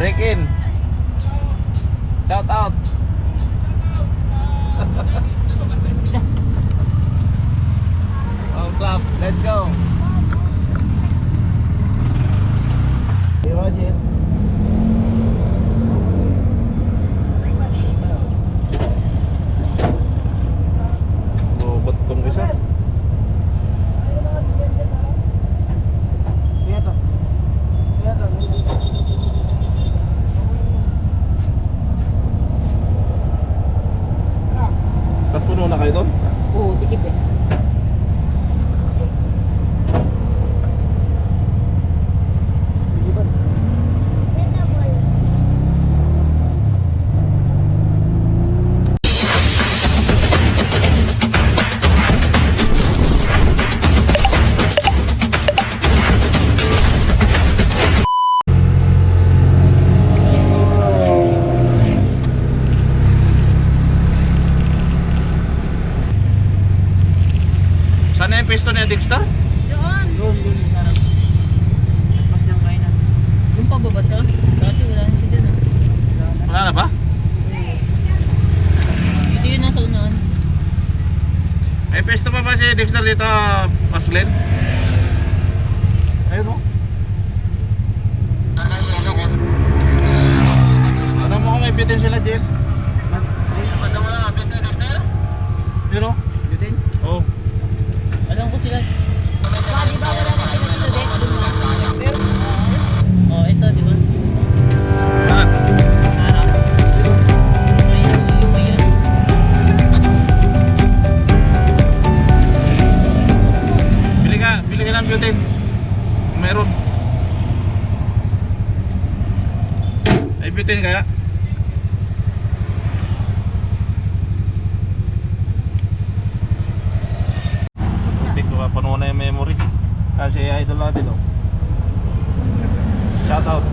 Break in. Shout out. Oh, clap. Let's go. Hey, Roger. Oh, ba't itong isa? Ba't puno na kayo doon? Oo, sikip eh. Saan na yung pesto ni Dexter? Doon. Doon, sarap. Nagpas ng kainan. Yung pababa to? Dati wala na siya dyan ah. Wala na ba? Ito yun nasa unahan. May pesto pa ba si Dexter dito, Paslin? Ayun o. Ano mo kung may bitin sila, Jill? Yun o? Bitin? Oo. Alam ko sila. Di ba wala na sila dito dek? Pero, oh, ito di ba? Saan? Sarap. Yung yun. Bili ka ng bitin. Meron. Ay bitin kaya? Hindi ko pa panuha na yung memory. Kasi idol natin oh. Shout out.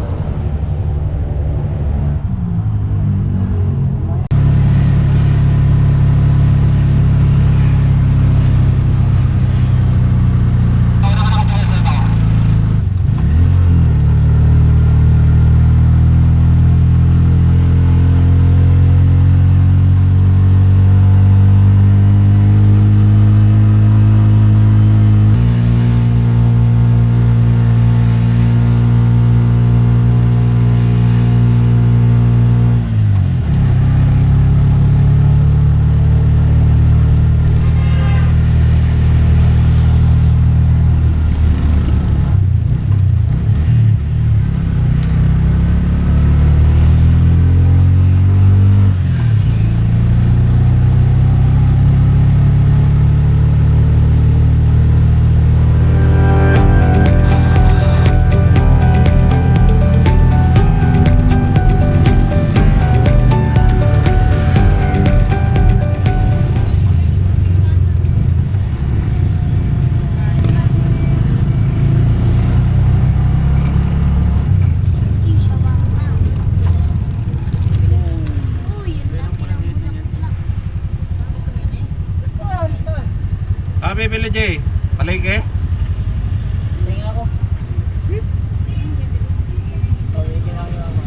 Bibili Jay, palengke. Tingin ako. Sorry, ginagawa mo.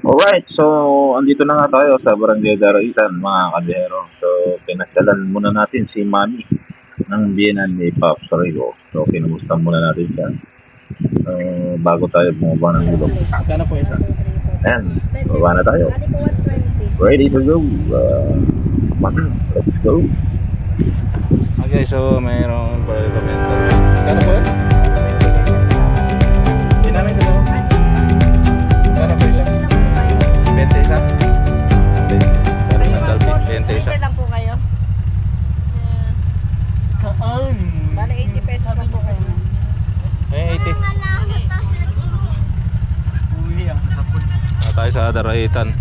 Alright, so andito na nga tayo sa Barangay Daraitan mga kabihero. So pinasyalan muna natin si Manny ng biyenan ni Pops Rigo. So kinumusta muna natin siya bago tayo bumaba ng ilog. Magkano po isa? Ayan, baba na tayo. Ready to go. Let's go. Okay, so mayroong environmental. Kano po yun? Hindi namin ko. Kano po isa? 20 isa? Environmental tayo sa Daraitan.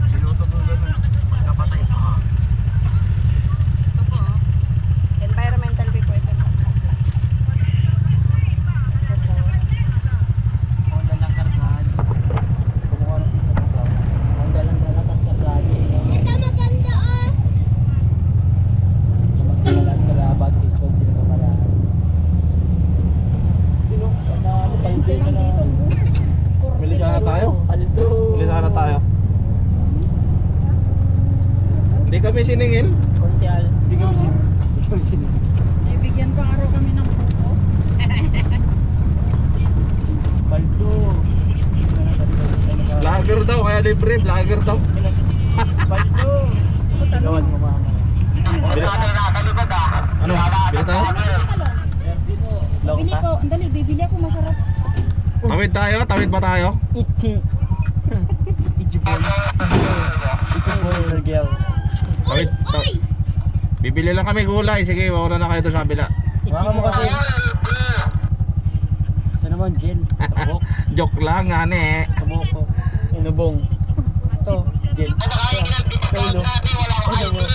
Environmental report. Honda lang kargado. Honda lang dalat at kargado. Ito maganda oh. Magkalat kalabag, pistol sila pamalaan. Sino? Ano, paldo na lang. Bili sana tayo. Paldo. Bili sana tayo. Hindi kami siningil. Konsyal. Hindi kami siningil. Bibigyan pa araw kami ng buko. Paldo. Vlogger daw, kaya libre. Vlogger daw. Paldo. Gawan mo mama. Bili. Ano? Bili tayo? Bili ko, andali, bibili ako masarap. Tawid tayo? Tawid ba tayo? Ijibol. Ijibol na gyaw. Tawid. Bibili lang kami gulay. Sige, mauna na kayo doon sa kabila. Mama mo kasi. Ito naman, gel. Tabok. Joke lang, ane. Tabok ko. Inubong. Ito, gel. Sa ulo. Ay, tabok.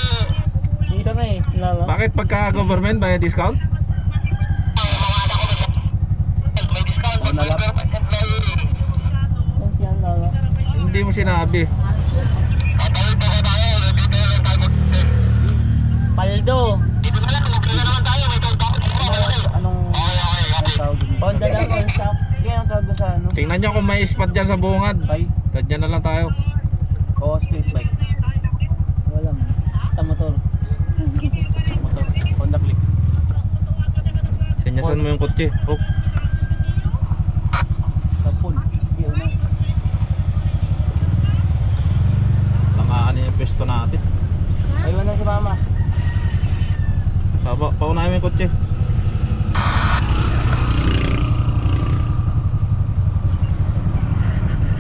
Yung isa na eh. Lala. Bakit pagka government may discount? Oh, nalap. Ang siyan lala. Hindi mo sinabi. Paldo. Anong tawag dito? Honda lang, all stock. Hindi, anong tawag doon sa ano? Tingnan nyo kung may spot dyan sa bungad. Bike? Tadyan na lang tayo. O street bike? Wala mo. Sa motor. Motor. Honda Click. Sinyasan mo yung kotse. Oh, Sa pool. Hindi, una. langaan yung pesto natin. Ayun na si mama. Paunahin mo yung kotse.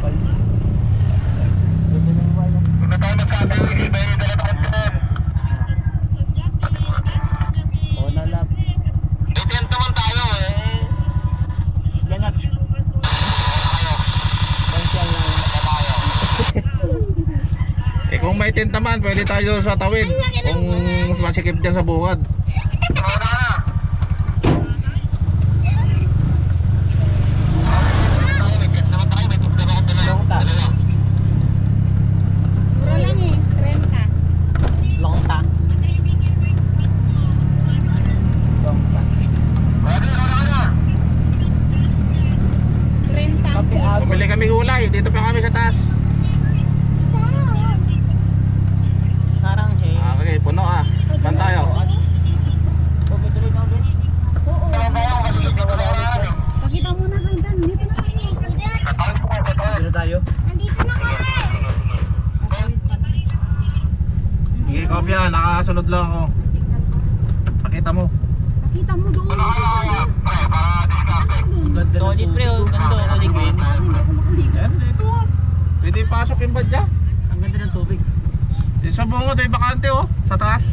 Paldo. Ganda na yung wala. O, nalap. Ganap. Konsyal lang. Eh kung may tintaman, pwede tayo sa tawid. Kung masikip dyan sa bungad. Longta. Mura lang eh, 30. Longta. Longta. 30 ang Kape kilo. agos. Bumili kami gulay. Dito pa kami sa taas. Sarang siya. Ah, okay, puno ah. Saan tayo? Pwede rin ako din. Oo. Pakita mo na kay Dan, dito na kami. Dito tayo. Nandito na kami. Tatawid pa na. Sige, kopya. Nakasunod lang ako. May signal ko. Pakita mo. Pakita mo doon. Asan doon? Solid pre, oh. Ganda, kulay green. Parang hindi ako makaligo. Yan, dito ah. Pwede pasok yung badya. Ang ganda ng tubig. Sa bungad ay bakante oh. Sa taas.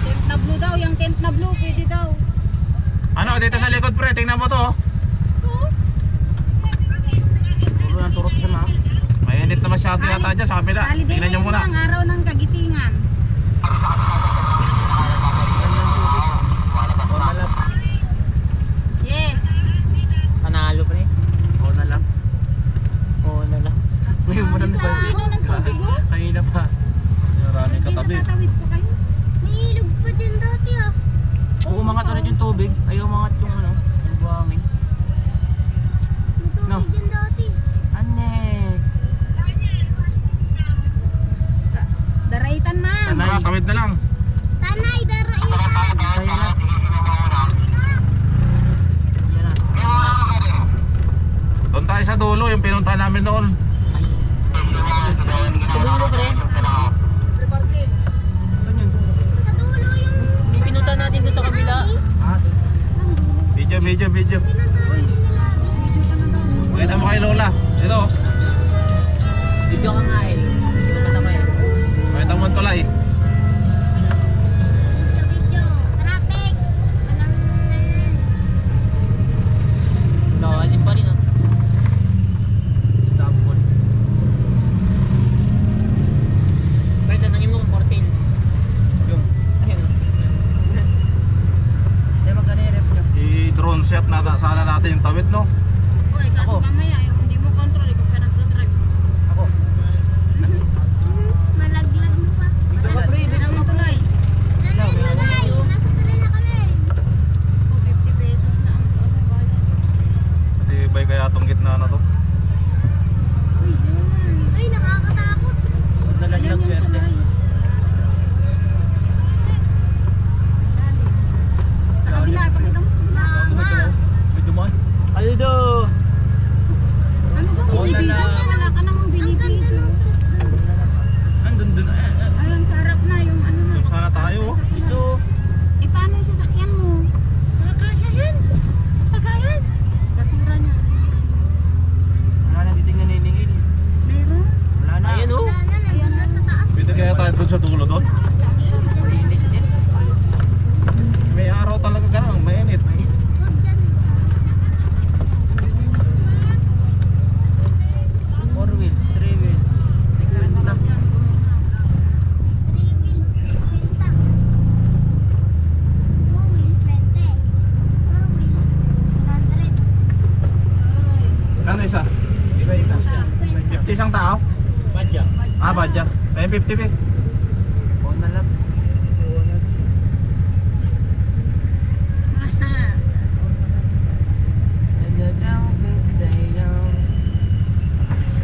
Tent na blue daw, yung tent na blue, pwede daw. Ano, dito sa likod pre. Tingnan mo to oh. Puro ng turot sa map. Mainit na masyado yata dyan sa kabila. Holiday Tingnan nyo na muna. ang araw ng kagitingan. O, nalap. Yes. Panalo pre. O, nalap. O, nalap. Ngayon mo nang Ano ng tubig oh? Kanina pa. Marami katabi. Tatawid po kayo. May ilog pa din dati ah. Oo, umangat ulit yung tubig. Ayaw umangat yung ano, yung buhangin. No. May tubig din dati. Ane. Daraitan man. Tanay. Ah, tawid na lang. Tanay, daraitan. Kaya na. Yan na. Doon tayo sa dulo. Yung pinunta namin doon. Sa dulo pre. Saan yun? Sa dulo yung... Yung pinunta natin doon sa kabila. Ah, Saan dulo? Video. Pinuntahan nila. Video ka na daw. Pakita mo kay Lola. Ito. video ka nga eh. Sino ba naman yan? Pakita mo ang tulay. Video. Traffic. Lalim pa rin ah. Stop tawid no. Uy, kaso Ako. mamaya, yung hindi mo control, ikaw pa nagdadrive. Ako. Malaglag mo pa. Dito ka, pre. Ano mo tuloy? Nandito tulay. Nasa tulay na kami. O, 50 pesos na ang ano bayad. Matibay kaya itong gitna na to. Uy, ay nakakatakot. Huwag na lang Ayan yung yung swerte. tulay. Dali. Sa kabila, ipakita mo sa kabila. Mama. May dumaan. Aldo! Ano ba Oo, binibidyo? na- Wala ka namang Ang ganda binibidyo. ng truck doon. Andun dun. Ayun, sa harap na yung ano na. Doon sana tayo. Oh. Ito. Eh, paano yung sasakyan mo? Sasakayan! Sasakayan! Basura niya. Wala na dito yung naniningil. Meron? Wala na. Ayan oh. Wala na, nandun na sa taas. Pwede kaya tayo doon sa dulo doon. Mainit din. May araw talaga ganun, mainit. Huwag dyan. 4 wheels, 3 wheels. 50. 3 wheels, 50. 2 wheels, 20. 4 wheels, 100. Kano isa? Iba isa. 50 isang tao? Badya. Ah, badya. May 50 ba? Oo na lang.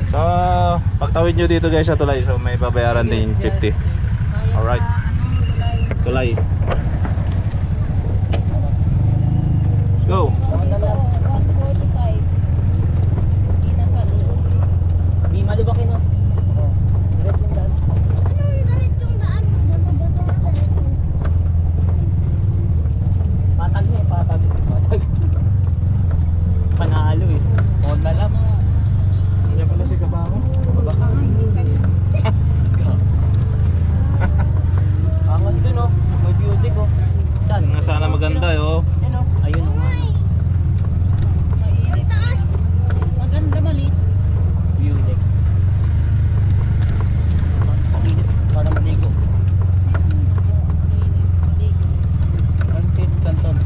So, pagtawid nyo dito guys sa tulay, so may babayaran din 50. Alright. Tulay. Let's go. Di malibakin no? Oo. Diretso yung daan. Anong diretsong daan? Bato-bato na diretso. Patag na eh, patag. Patag. Panalo eh. Oo na lang. Kanya pala si Kabango. Angas dun oh. May beauty ko. Saan? Nga sana maganda eh oh. Ayun oh. Ayun oh. Ang taas. Maganda maliit. Beauty. Para maligo. Pansit Canton.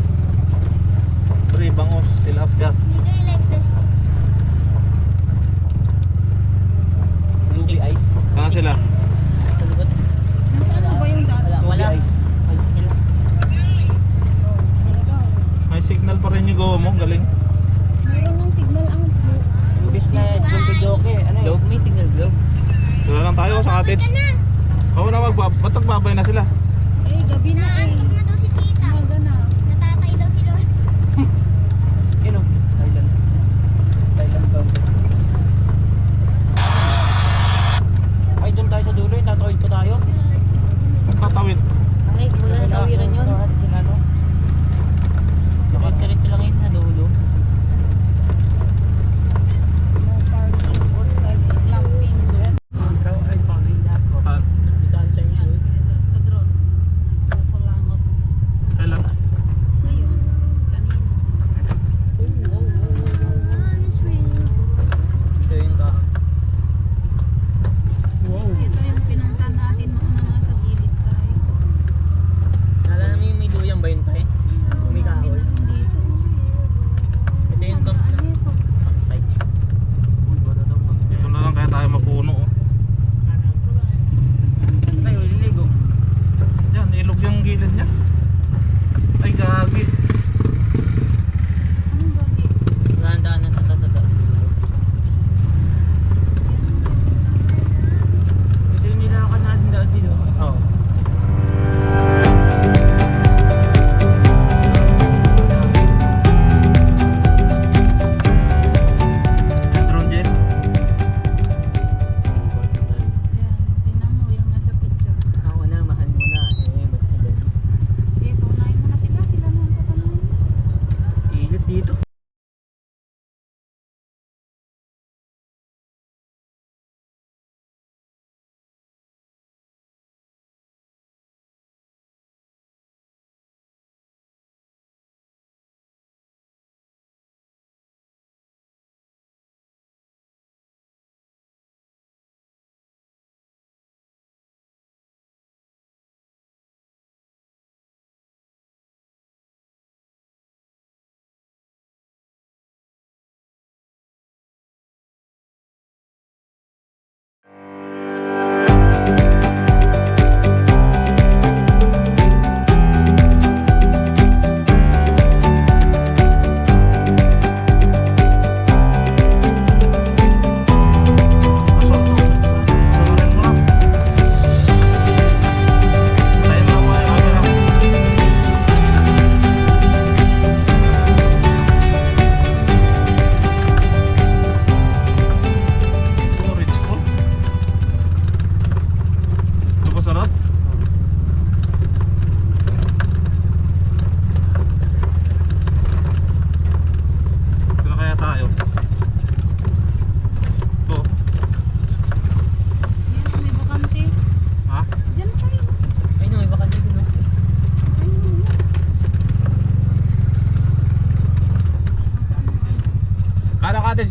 Pre, bangos, tilapia. Hindi kayo like this. Ruby ice. Kaya sila. Sa likod. Nasaan mo ba yung daan? Wala. Ice. Wala sila. May signal pa rin yung go mo, galing. Meron ng signal ang Imbis na joke ano eh. Globe may signal globe. Dito lang tayo sa cottage. Oo na, ba't nagbabay na sila? eh, gabi na eh. Naalok na daw si tita. Umaga na. Natatay daw si Lord. Yun oh. Thailand. Thailand daw. Ay doon tayo sa dulo. Tatawid pa tayo. Tatawid. Ay, wala na tawiran yun. Sila no? Diretso lang yun sa dulo. No parking, both sides clamping. Ikaw ay pamilya ko. Bisan siya yung sa drone. Kukulangot.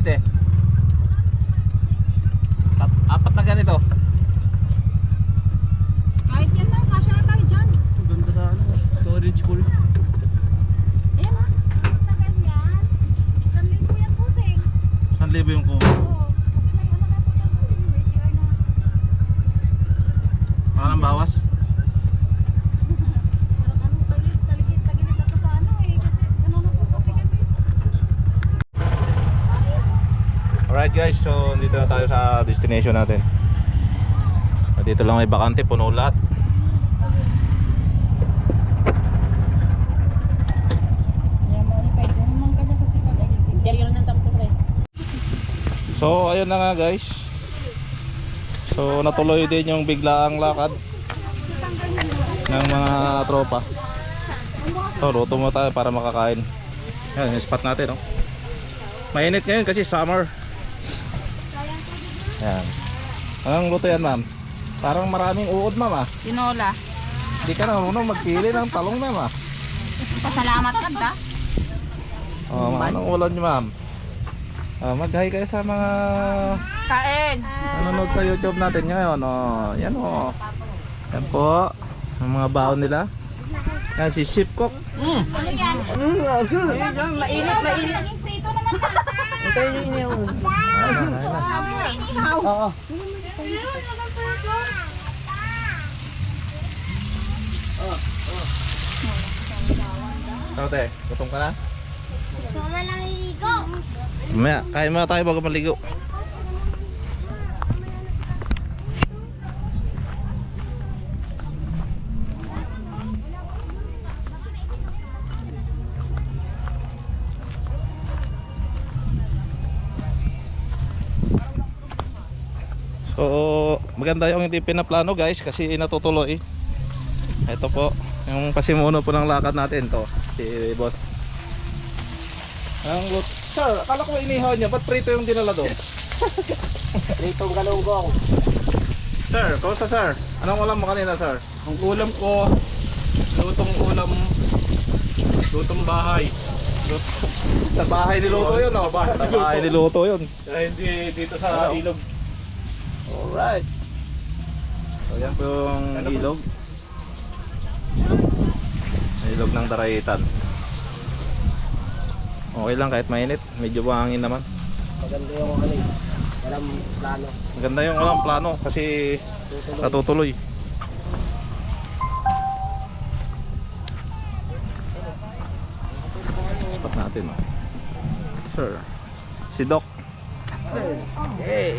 size de? Apat na ganito. Kahit yan lang, kasya na tayo dyan. Ang ganda sa ano. Storage pool. Ayan ah. Tagal yan. 1,000 yan pusing. 1,000 yung kubo. Oo. Kasi may ano na po yung pusing. May CR na. Saka ng bawas. Parang ano, tagilid ako sa ano eh. Kasi ano na po kasi kami. Alright guys, so dito na tayo sa destination natin. Dito lang may bakante, puno lahat. So ayun na nga guys. So natuloy din yung biglaang lakad ng mga tropa. So luto mo tayo para makakain. Yan yung spot natin, no? Mainit ngayon kasi summer. Yan. Anong luto yan, ma'am? Parang maraming uod, ma'am, ah. Tinola. Hindi ka na marunong magpili ng talong, ma'am, ah. Pasalamat ka da. Oh, anong ulam niyo, ma'am? Mag-hi kayo sa mga Kain. nanonood sa YouTube natin ngayon. Oh, yan oh. Yan po. Ang mga baon nila. Yan si Chef Cook. Ano yan? Mainit. Naging prito naman na. Antayin nyo inihaw. Ayun na, ayun na. Sabi mo inihaw. Oo. Ikaw, te, gutom ka na? Sama lang iligo. Mamaya, kain muna tayo bago maligo. So, maganda yung hindi pinaplano guys kasi natutuloy. Ito po, yung pasimuno po ng lakad natin to, si boss. Ang lut. Sir, akala ko inihaw niya, ba't prito yung dinala doon? Pritong galunggong. Sir, kamusta sir? Anong ulam mo kanina sir? Ang ulam ko, lutong bahay. Sa bahay niluto yun, no? Sa bahay niluto yun. Hindi dito sa ilog. Alright. So yan po yung ilog. Ilog ng Daraitan. Okay lang kahit mainit, medyo mahangin naman. Maganda yung ano eh. Walang plano. Maganda yung walang plano kasi natutuloy. Spot natin, no? Sir, si Doc.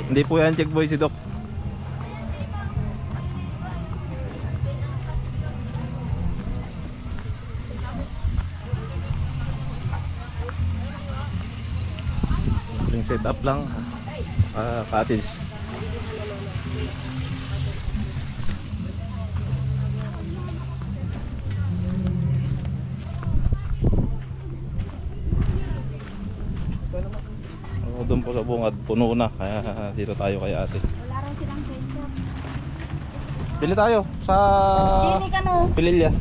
Hindi po yan checkboy si Doc. Yung set up lang, cottage. Doon po sa bungad, puno na, kaya dito tayo kay ate. Wala rin silang ketchup. Bili tayo sa Sini ka no? Pililya.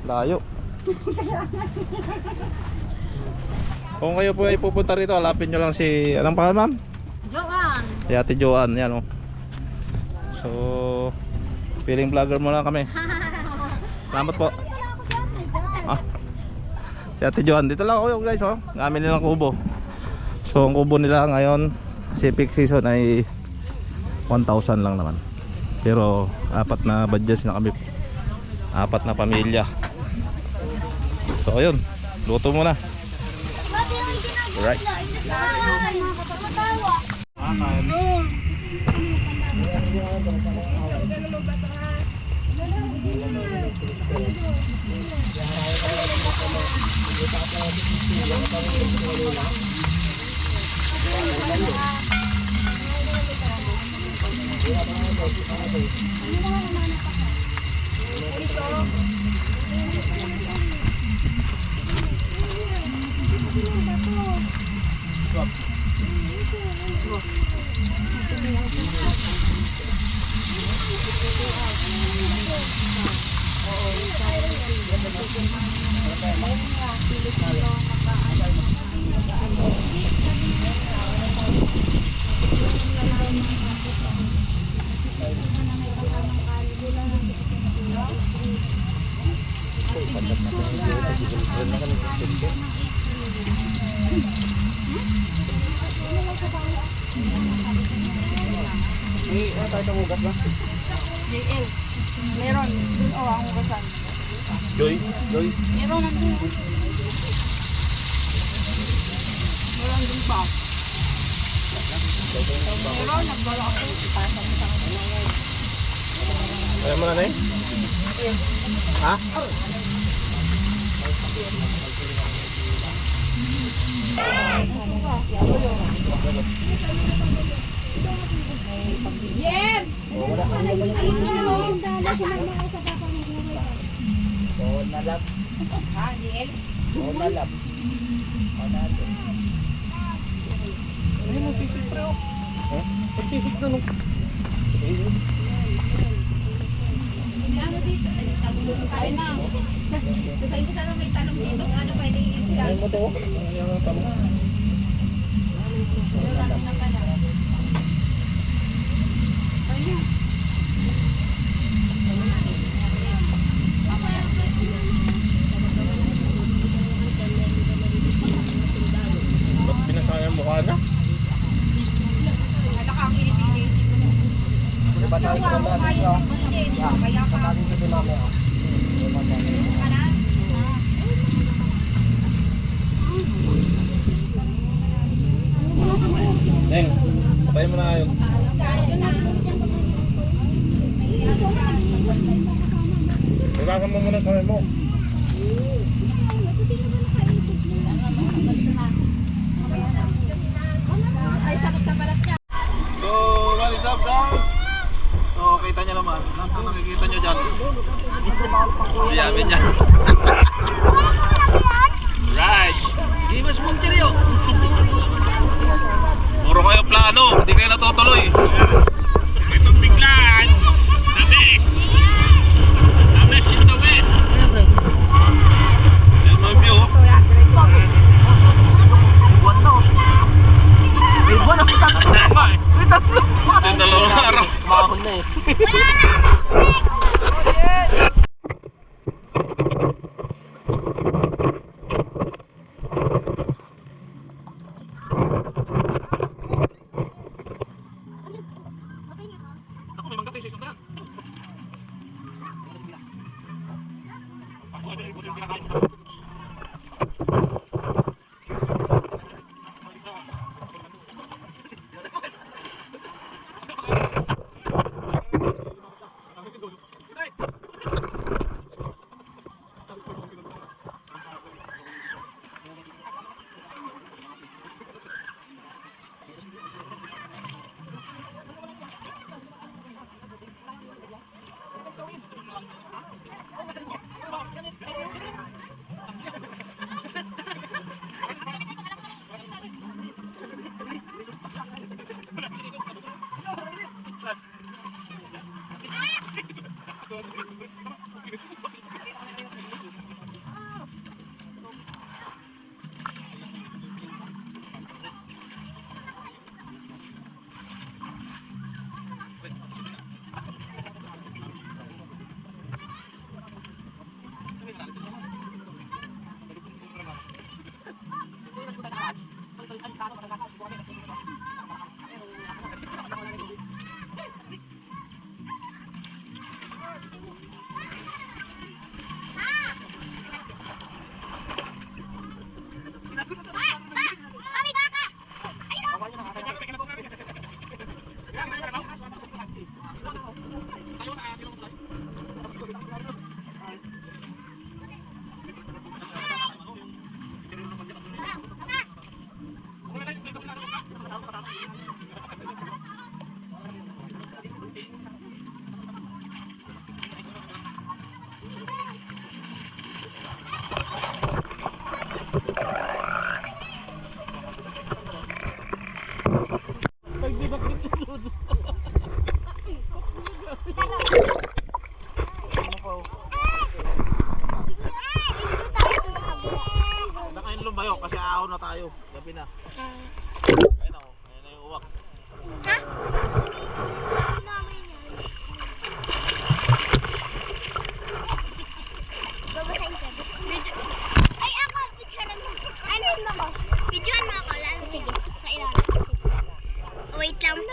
Layo. Kung kayo po ay pupunta rito, alapin nyo lang si, anong pangalan ma'am? Joan. Si ate Joan, yan o. So, feeling vlogger mo lang kami. Salamat po. Ah, si ate Joan, dito lang ako guys oh. Gamit nilang kubo. So ang kubo nila ngayon kasi peak season ay 1,000 lang naman. Pero apat na budgets na kami. Apat na pamilya. So ayun, luto muna. Alright. JL. Meron. Dun o, ang hugasan. Joy. Meron nandun. Meron dun pa. Meron, nagbala ako. Ipasang sa kanila. Alam mo na na Ha? Jem! Ha, JL? Ano mo sisig pre oh? Sisig na nung. Ano dito? Ay na. Sa inyo sana may talong dito. Ano pwede sila? Ano mo to? Yung tamo. Laki na pala. Ano? Ba't pinasayang mukha na? Wala kang pinipili. Kaya pa. Neng, patayin mo na yun. Kailangan mo muna ang kamay mo. Ay, sakit sa balat niya. So, what is up guys? So, kita nyo naman. Ang nakikita nyo dyan. Yamin niya. Right. Hindi mas mong tiryo. Puro kayo plano. Hindi kayo natutuloy. Itong biglaan. The best. The best in the west. Yan mga view. Ito yung dalawang araw. Mahon na eh. Ako may mangga tayo sa isang daan. Ako ano yung puso yung kinakain ko.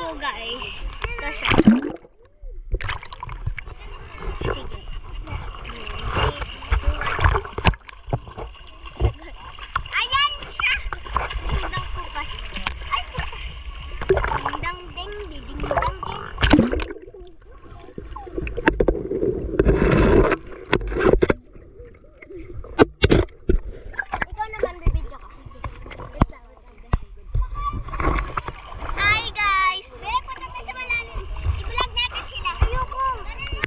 po guys. Ito siya. Sige. Ayan siya. Sindang po kasi. Ay, ding ding ding ding. Ikaw naman, bibidyo ka. Hi guys! Punta tayo sa malalim. I-vlog natin sila. Ayoko. Tara na!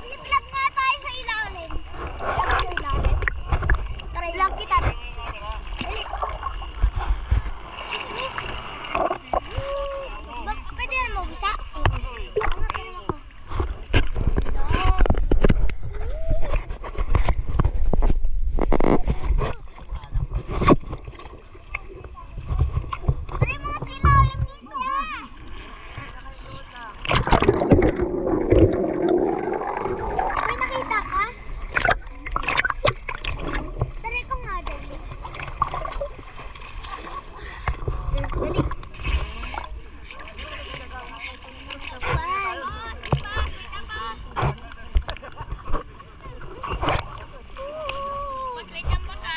I-vlog nga tayo sa ilalim. Vlog sa ilalim. Tara, i-vlog kita. Dali. Pwede na mo bisa? Tara mga sa ilalim dito. May nakita ka? Tara ko nga dali. Dali. Bye. Wait lang ba ka?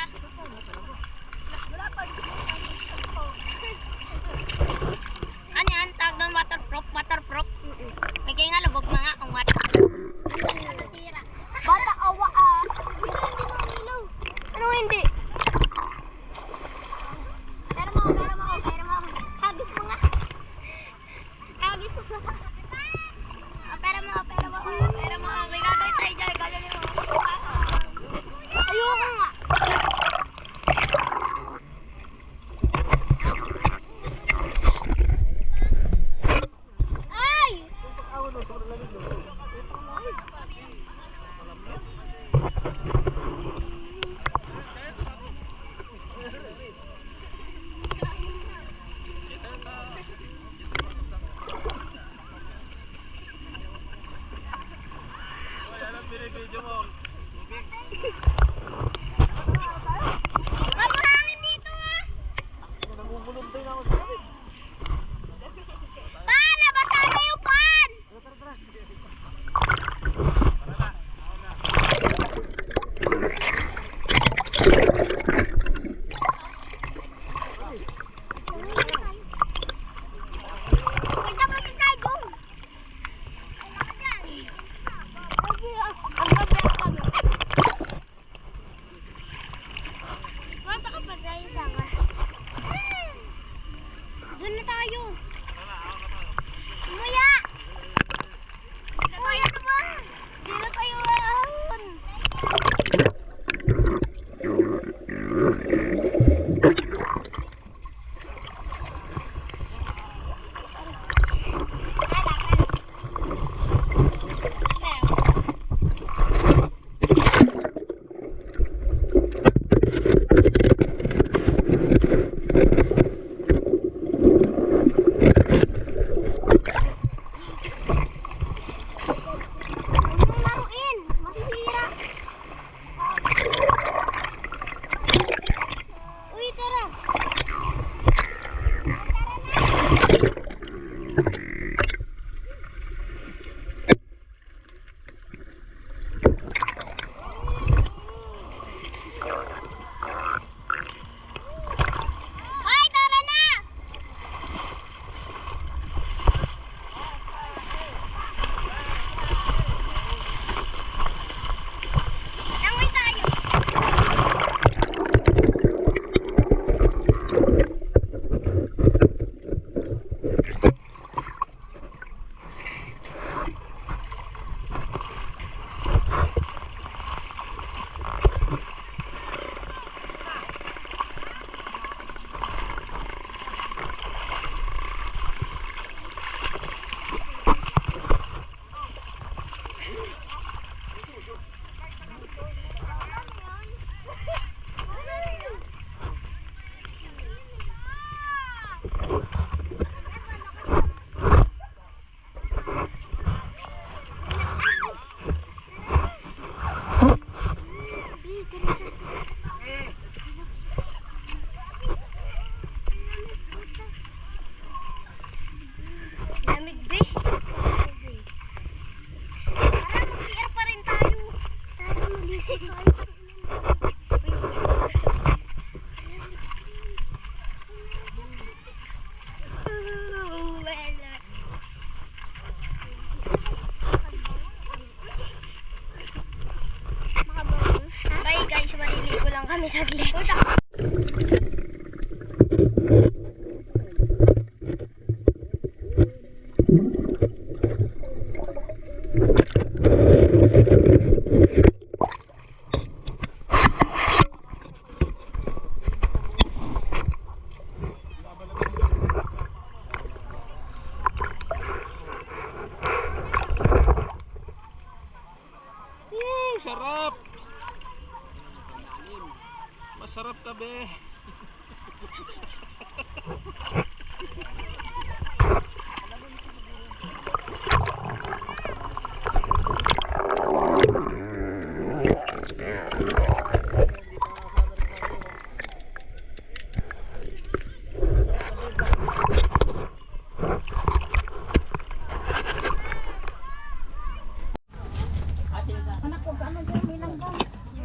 Ano yan? Tawag doon waterproof? Waterproof? May kaya nga lubog mga kung waterproof. Bata awa ah. Hindi na umilaw. Ano hindi? Pero mo. Hagis mo nga. Hagis mo nga. Pero mo. May gagawin tayo dyan. Gagawin mo. Ayoko nga. Ay! kami saglit. Sarap! Masarap ka be!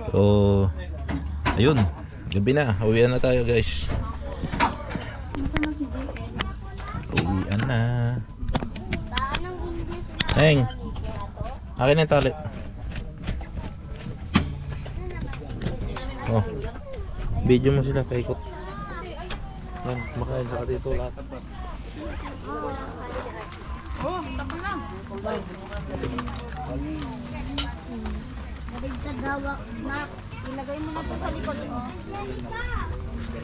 So, ayun, gabi na, uwian na tayo guys. Uwian na. Heng, akin na yung tali. Oh, video mo sila, paikot. Yan, makain sa dito lahat. Oh, tapo lang. Sa gawak na. Ilagay mo na to sa likod mo.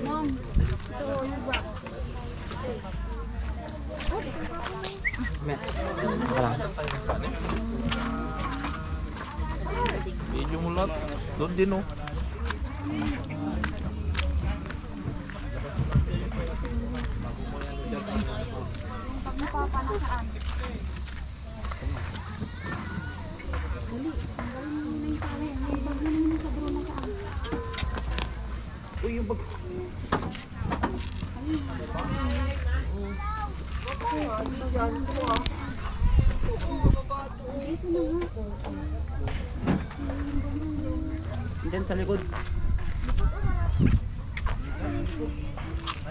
Mom, ito, nagwa. Video mo lahat, doon din oh. Pag napapa na saan? Diyan sa likod.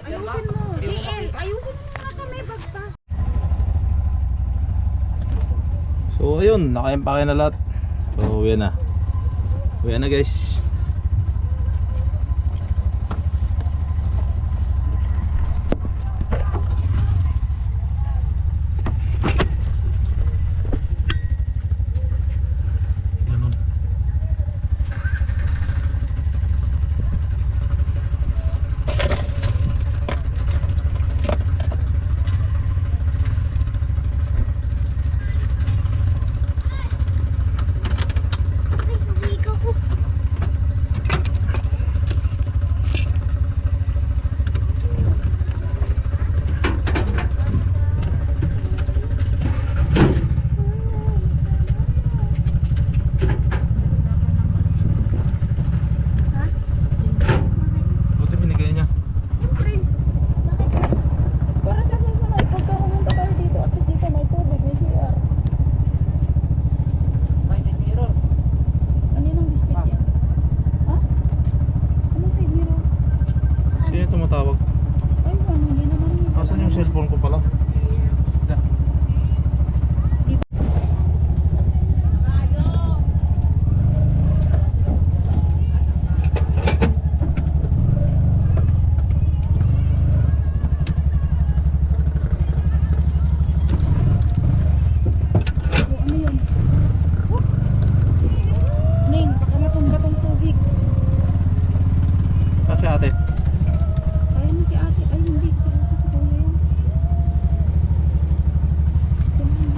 Ayusin mo. JL, ayusin mo na kami. Bag pa. So ayun, naka-empake na lahat. So uwi na. Uwi na guys. Ganun. Buti binigay niya. Para sa susunod, pagka pumunta tayo dito, at least dito may tubig, may CR. Ano yun ang biscuit yan? Ha? Anong side mirror? Sino tumatawag? Ay, ano, hindi naman yun. Asan yung cellphone ko pala? Ano yun? Ning, baka matumba tong tubig. Kasi ate. Kaya mo si ate. Ay, hindi. Si ate si kuya yan. Sino yun?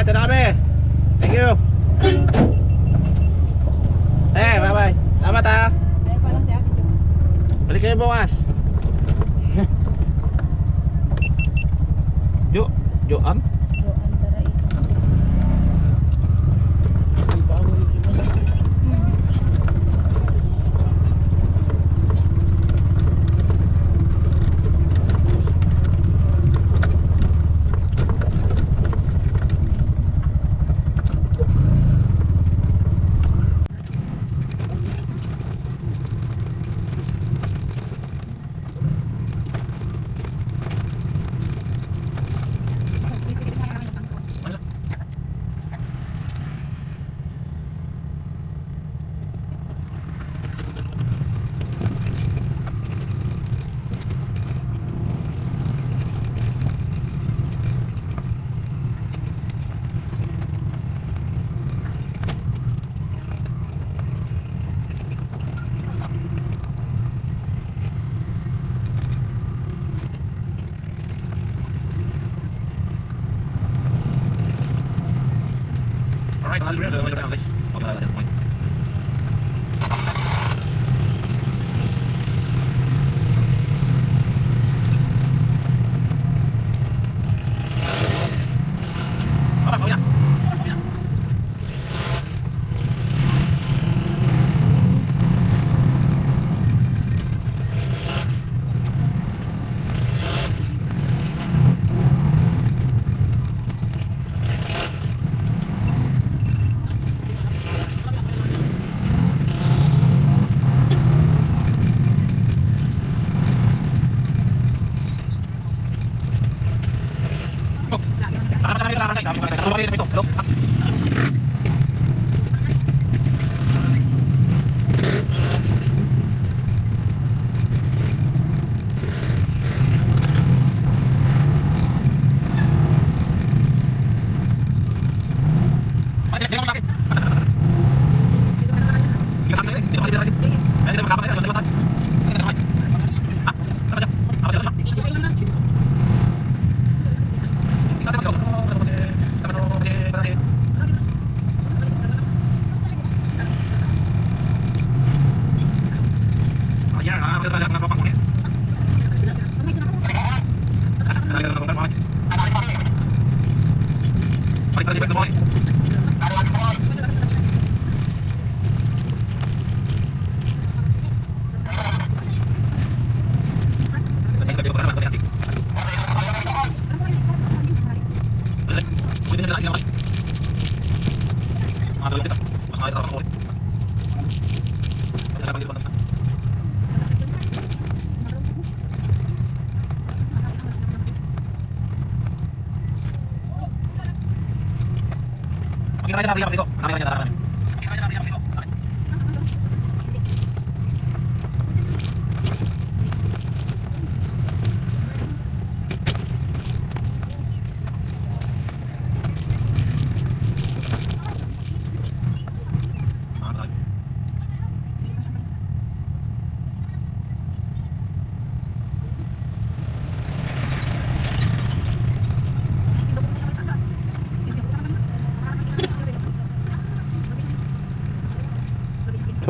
Ito na kami. Thank you. Bye bye. Salamat ha. Ay, parang si ate Jo. Balik kayo bukas. Joan? Jo, andaray.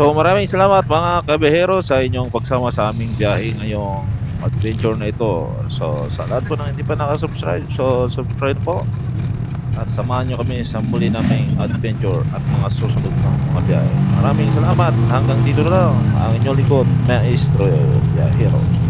So maraming salamat mga kabehero sa inyong pagsama sa aming biyahe ngayong adventure na ito. So sa lahat po ng hindi pa nakasubscribe, so subscribe po. At samahan nyo kami sa muli naming adventure at mga susunod na mga biyahe. Maraming salamat. Hanggang dito na lang ang inyong likod, Maestro Biyahero.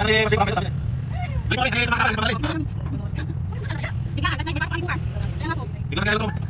Bigla ka, tapos nagbukas pa rin bukas. Kaya nga po.